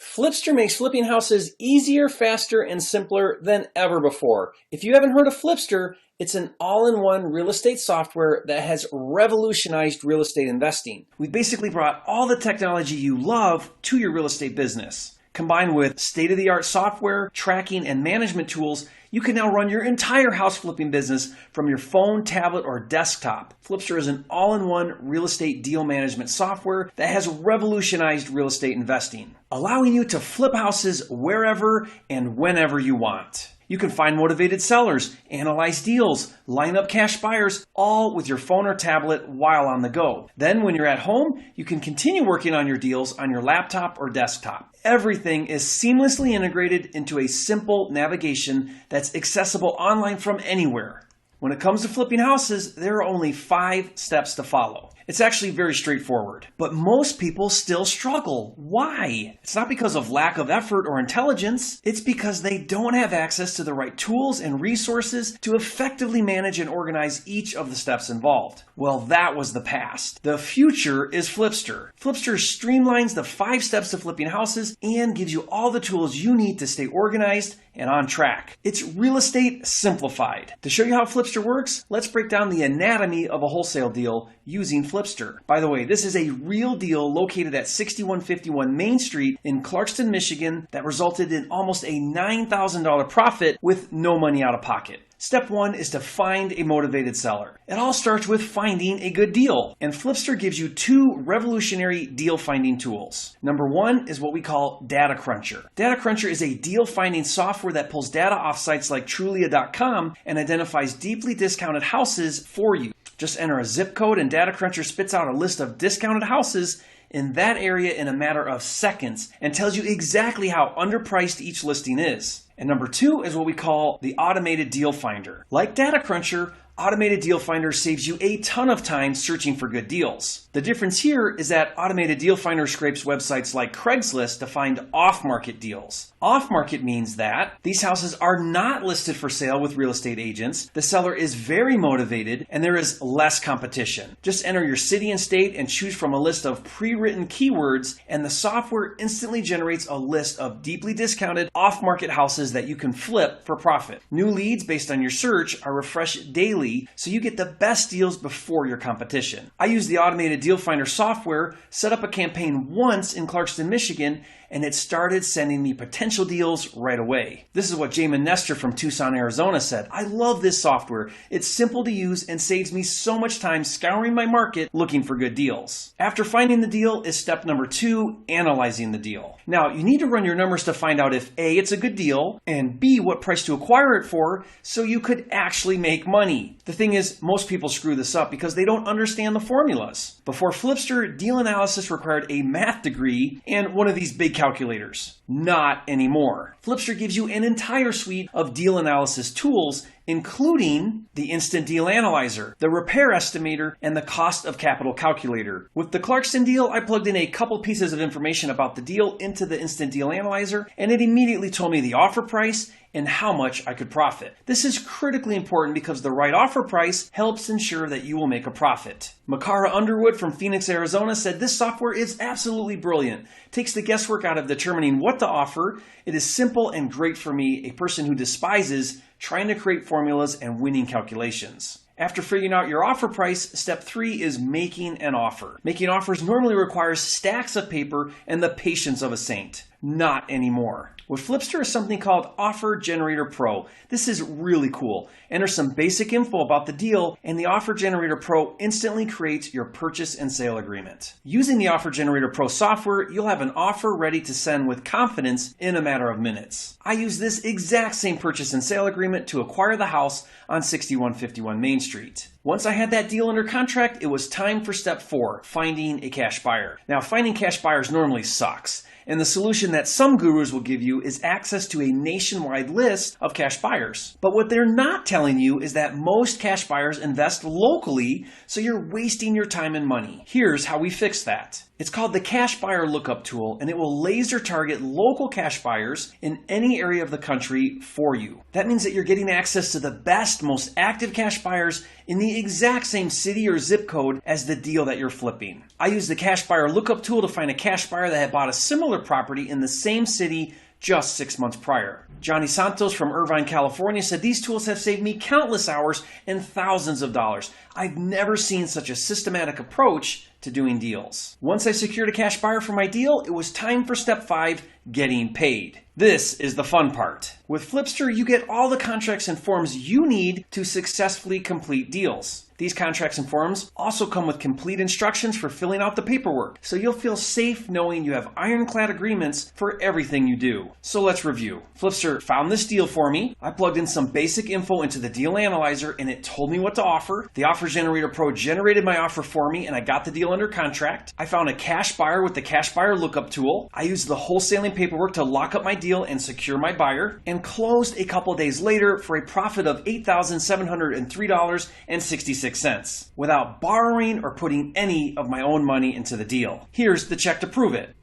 Flipster makes flipping houses easier, faster, and simpler than ever before. If you haven't heard of Flipster, it's an all-in-one real estate software that has revolutionized real estate investing. We've basically brought all the technology you love to your real estate business. Combined with state-of-the-art software, tracking, and management tools, you can now run your entire house flipping business from your phone, tablet, or desktop. Flipster is an all-in-one real estate deal management software that has revolutionized real estate investing, allowing you to flip houses wherever and whenever you want. You can find motivated sellers, analyze deals, line up cash buyers, all with your phone or tablet while on the go. Then when you're at home, you can continue working on your deals on your laptop or desktop. Everything is seamlessly integrated into a simple navigation that's accessible online from anywhere. When it comes to flipping houses, there are only 5 steps to follow. It's actually very straightforward, but most people still struggle. Why? It's not because of lack of effort or intelligence. It's because they don't have access to the right tools and resources to effectively manage and organize each of the steps involved. Well, that was the past. The future is Flipster. Flipster streamlines the 5 steps to flipping houses and gives you all the tools you need to stay organized and on track. It's real estate simplified. To show you how Flipster works, let's break down the anatomy of a wholesale deal using Flipster. By the way, this is a real deal located at 6151 Main Street in Clarkston, Michigan that resulted in almost a $9,000 profit with no money out of pocket. Step 1 is to find a motivated seller. It all starts with finding a good deal, and Flipster gives you 2 revolutionary deal finding tools. Number 1 is what we call Data Cruncher. Data Cruncher is a deal finding software that pulls data off sites like Trulia.com and identifies deeply discounted houses for you. Just enter a zip code and Data Cruncher spits out a list of discounted houses in that area in a matter of seconds and tells you exactly how underpriced each listing is. And number 2 is what we call the Automated Deal Finder. Like Data Cruncher, Automated Deal Finder saves you a ton of time searching for good deals. The difference here is that Automated Deal Finder scrapes websites like Craigslist to find off-market deals. Off-market means that these houses are not listed for sale with real estate agents, the seller is very motivated, and there is less competition. Just enter your city and state and choose from a list of pre-written keywords, and the software instantly generates a list of deeply discounted off-market houses that you can flip for profit. New leads based on your search are refreshed daily, so you get the best deals before your competition. I use the Automated Deal Finder software, set up a campaign once in Clarkston, Michigan, and it started sending me potential deals right away. This is what Jamin Nestor from Tucson, Arizona said. I love this software. It's simple to use and saves me so much time scouring my market looking for good deals. After finding the deal is step number 2, analyzing the deal. Now, you need to run your numbers to find out if A, it's a good deal, and B, what price to acquire it for so you could actually make money. The thing is, most people screw this up because they don't understand the formulas. Before Flipster, deal analysis required a math degree and one of these big calculators. Not anymore. Flipster gives you an entire suite of deal analysis tools, including the Instant Deal Analyzer, the Repair Estimator, and the Cost of Capital Calculator. With the Clarkston deal, I plugged in a couple pieces of information about the deal into the Instant Deal Analyzer, and it immediately told me the offer price and how much I could profit. This is critically important because the right offer price helps ensure that you will make a profit. Makara Underwood from Phoenix, Arizona said this software is absolutely brilliant. Takes the guesswork out of determining what to offer. It is simple and great for me, a person who despises trying to create formulas and winning calculations. After figuring out your offer price, step 3 is making an offer. Making offers normally requires stacks of paper and the patience of a saint. Not anymore. With Flipster is something called Offer Generator Pro. This is really cool. Enter some basic info about the deal, and the Offer Generator Pro instantly creates your purchase and sale agreement. Using the Offer Generator Pro software, you'll have an offer ready to send with confidence in a matter of minutes. I use this exact same purchase and sale agreement to acquire the house on 6151 Main Street. Once I had that deal under contract, it was time for step 4, finding a cash buyer. Now, finding cash buyers normally sucks. And the solution that some gurus will give you is access to a nationwide list of cash buyers. But what they're not telling you is that most cash buyers invest locally, so you're wasting your time and money. Here's how we fix that. It's called the Cash Buyer Lookup Tool, and it will laser target local cash buyers in any area of the country for you. That means that you're getting access to the best, most active cash buyers in the exact same city or zip code as the deal that you're flipping. I used the Cash Buyer Lookup Tool to find a cash buyer that had bought a similar similar property in the same city just 6 months prior. Johnny Santos from Irvine, California said these tools have saved me countless hours and thousands of dollars. I've never seen such a systematic approach to doing deals. Once I secured a cash buyer for my deal, it was time for step 5, getting paid. This is the fun part. With Flipster, you get all the contracts and forms you need to successfully complete deals. These contracts and forms also come with complete instructions for filling out the paperwork, so you'll feel safe knowing you have ironclad agreements for everything you do. So let's review. Flipster found this deal for me. I plugged in some basic info into the deal analyzer and it told me what to offer. The Offer Generator Pro generated my offer for me and I got the deal under contract. I found a cash buyer with the cash buyer lookup tool. I used the wholesaling paperwork to lock up my deal and secure my buyer, and closed a couple days later for a profit of $8,703.66 without borrowing or putting any of my own money into the deal. Here's the check to prove it.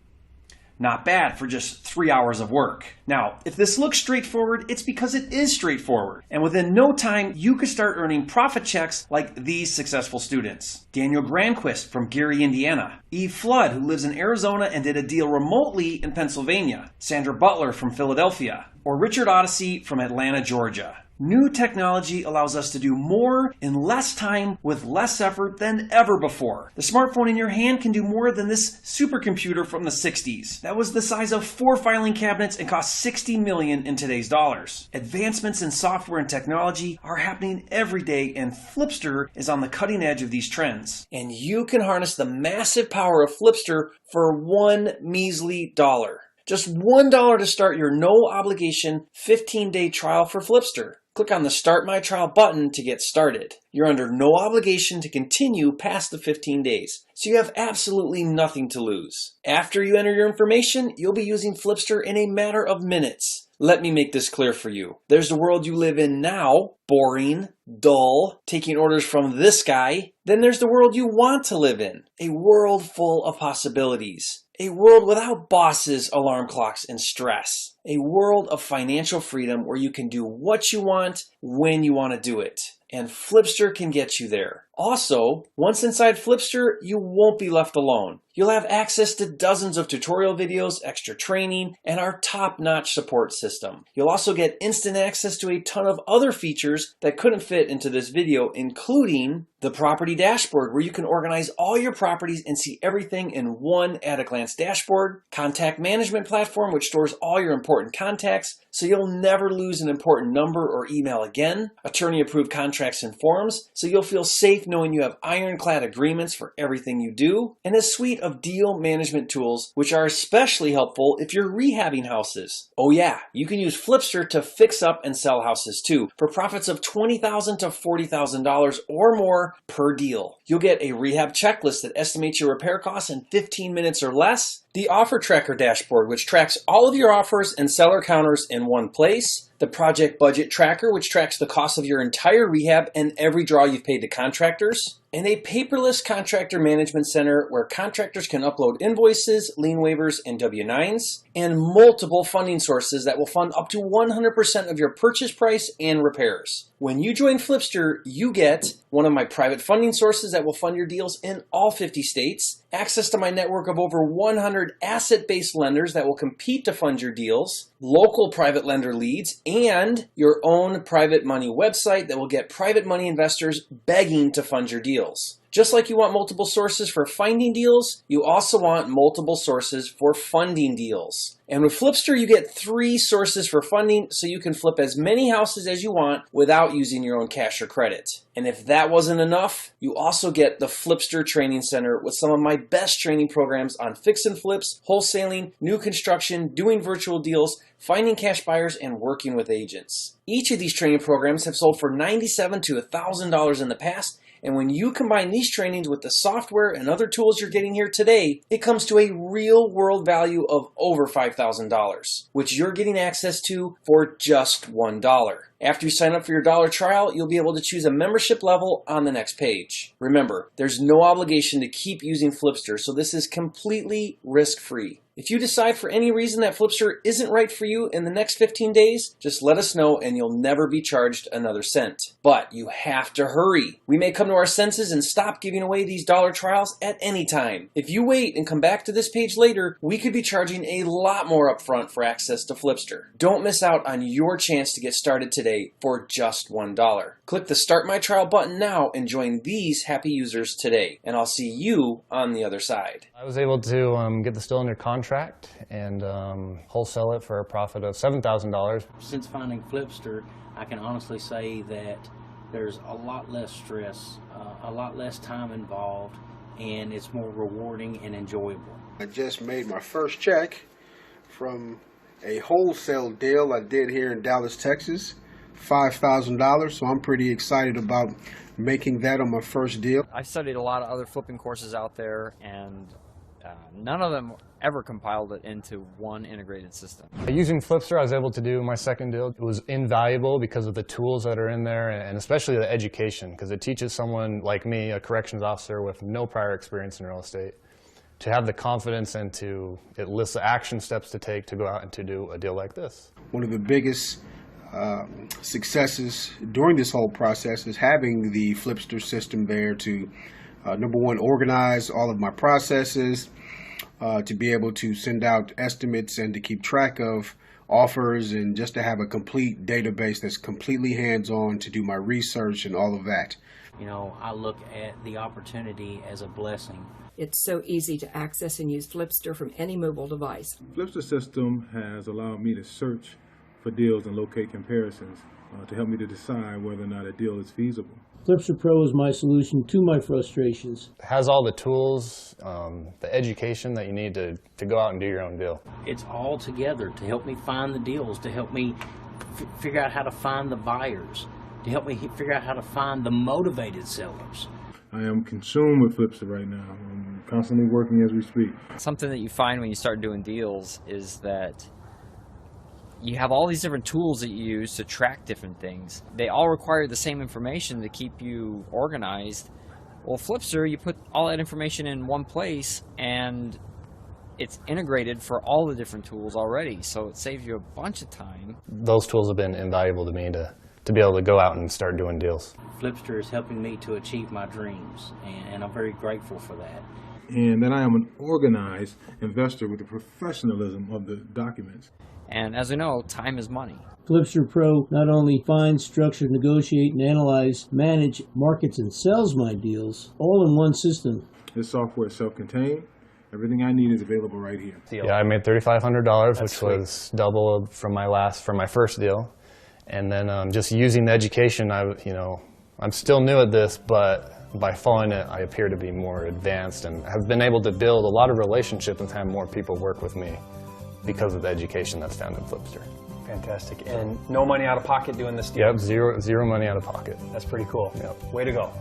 Not bad for just 3 hours of work. Now, if this looks straightforward, it's because it is straightforward. And within no time, you could start earning profit checks like these successful students. Daniel Granquist from Gary, Indiana. Eve Flood, who lives in Arizona and did a deal remotely in Pennsylvania. Sandra Butler from Philadelphia. Or Richard Odyssey from Atlanta, Georgia. New technology allows us to do more in less time with less effort than ever before. The smartphone in your hand can do more than this supercomputer from the 60s. That was the size of 4 filing cabinets and cost $60 million in today's dollars. Advancements in software and technology are happening every day, and Flipster is on the cutting edge of these trends. And you can harness the massive power of Flipster for $1 measly dollar. Just $1 to start your no-obligation 15-day trial for Flipster. Click on the Start My Trial button to get started. You're under no obligation to continue past the 15 days, so you have absolutely nothing to lose. After you enter your information, you'll be using Flipster in a matter of minutes. Let me make this clear for you. There's the world you live in now, boring, dull, taking orders from this guy. Then there's the world you want to live in, a world full of possibilities. A world without bosses, alarm clocks, and stress. A world of financial freedom where you can do what you want, when you want to do it. And Flipster can get you there. Also, once inside Flipster, you won't be left alone. You'll have access to dozens of tutorial videos, extra training, and our top-notch support system. You'll also get instant access to a ton of other features that couldn't fit into this video, including the property dashboard, where you can organize all your properties and see everything in one at-a-glance dashboard. Contact management platform, which stores all your important contacts, so you'll never lose an important number or email again. Attorney-approved contracts and forms, so you'll feel safe knowing you have ironclad agreements for everything you do. And a suite of deal management tools, which are especially helpful if you're rehabbing houses. Oh yeah, you can use Flipster to fix up and sell houses too, for profits of $20,000 to $40,000 or more per deal. You'll get a rehab checklist that estimates your repair costs in 15 minutes or less. The Offer Tracker dashboard, which tracks all of your offers and seller counters in one place. The Project Budget Tracker, which tracks the cost of your entire rehab and every draw you've paid to contractors. And a paperless contractor management center where contractors can upload invoices, lien waivers, and W-9s. And multiple funding sources that will fund up to 100% of your purchase price and repairs. When you join Flipster, you get one of my private funding sources that will fund your deals in all 50 states, access to my network of over 100 asset-based lenders that will compete to fund your deals, local private lender leads, and your own private money website that will get private money investors begging to fund your deals. Just like you want multiple sources for finding deals, you also want multiple sources for funding deals. And with Flipster, you get 3 sources for funding, so you can flip as many houses as you want without using your own cash or credit. And if that wasn't enough, you also get the Flipster Training Center with some of my best training programs on fix and flips, wholesaling, new construction, doing virtual deals, finding cash buyers, and working with agents. Each of these training programs have sold for $97 to $1,000 in the past. And when you combine these trainings with the software and other tools you're getting here today, it comes to a real world value of over $5,000, which you're getting access to for just $1. After you sign up for your $1 trial, you'll be able to choose a membership level on the next page. Remember, there's no obligation to keep using Flipster, so this is completely risk-free. If you decide for any reason that Flipster isn't right for you in the next 15 days, just let us know and you'll never be charged another cent. But you have to hurry. We may come to our senses and stop giving away these $1 trials at any time. If you wait and come back to this page later, we could be charging a lot more upfront for access to Flipster. Don't miss out on your chance to get started today for just $1. Click the Start My Trial button now and join these happy users today. And I'll see you on the other side. I was able to get the still under contract and wholesale it for a profit of $7,000. Since finding Flipster, I can honestly say that there's a lot less stress, a lot less time involved, and it's more rewarding and enjoyable. I just made my first check from a wholesale deal I did here in Dallas, Texas, $5,000, so I'm pretty excited about making that on my first deal. I studied a lot of other flipping courses out there, and none of them ever compiled it into one integrated system. Using Flipster, I was able to do my second deal. It was invaluable because of the tools that are in there, and especially the education, because it teaches someone like me, a corrections officer with no prior experience in real estate, to have the confidence and it lists the action steps to take to go out and to do a deal like this. One of the biggest successes during this whole process is having the Flipster system there to, number one, organize all of my processes, to be able to send out estimates and to keep track of offers, and just to have a complete database that's completely hands-on to do my research and all of that. You know, I look at the opportunity as a blessing. It's so easy to access and use Flipster from any mobile device. Flipster system has allowed me to search for deals and locate comparisons to help me to decide whether or not a deal is feasible. Flipster Pro is my solution to my frustrations. It has all the tools, the education that you need to go out and do your own deal. It's all together to help me find the deals, to help me figure out how to find the buyers, to help me figure out how to find the motivated sellers. I am consumed with Flipster right now. I'm constantly working as we speak. Something that you find when you start doing deals is that you have all these different tools that you use to track different things. They all require the same information to keep you organized. Well, Flipster, you put all that information in one place and it's integrated for all the different tools already, so it saves you a bunch of time. Those tools have been invaluable to me to be able to go out and start doing deals. Flipster is helping me to achieve my dreams, and I'm very grateful for that. And that I am an organized investor with the professionalism of the documents. And as we know, time is money. Flipster Pro not only finds, structure, negotiate, and analyze, manage, markets, and sells my deals all in one system. This software is self-contained. Everything I need is available right here. Yeah, I made $3,500, which was double from my first deal. And then just using the education, I'm still new at this, but by following it, I appear to be more advanced and have been able to build a lot of relationships and have more people work with me because of the education that's found in Flipster. Fantastic. And no money out of pocket doing this deal? Yep, zero money out of pocket. That's pretty cool. Yep. Way to go.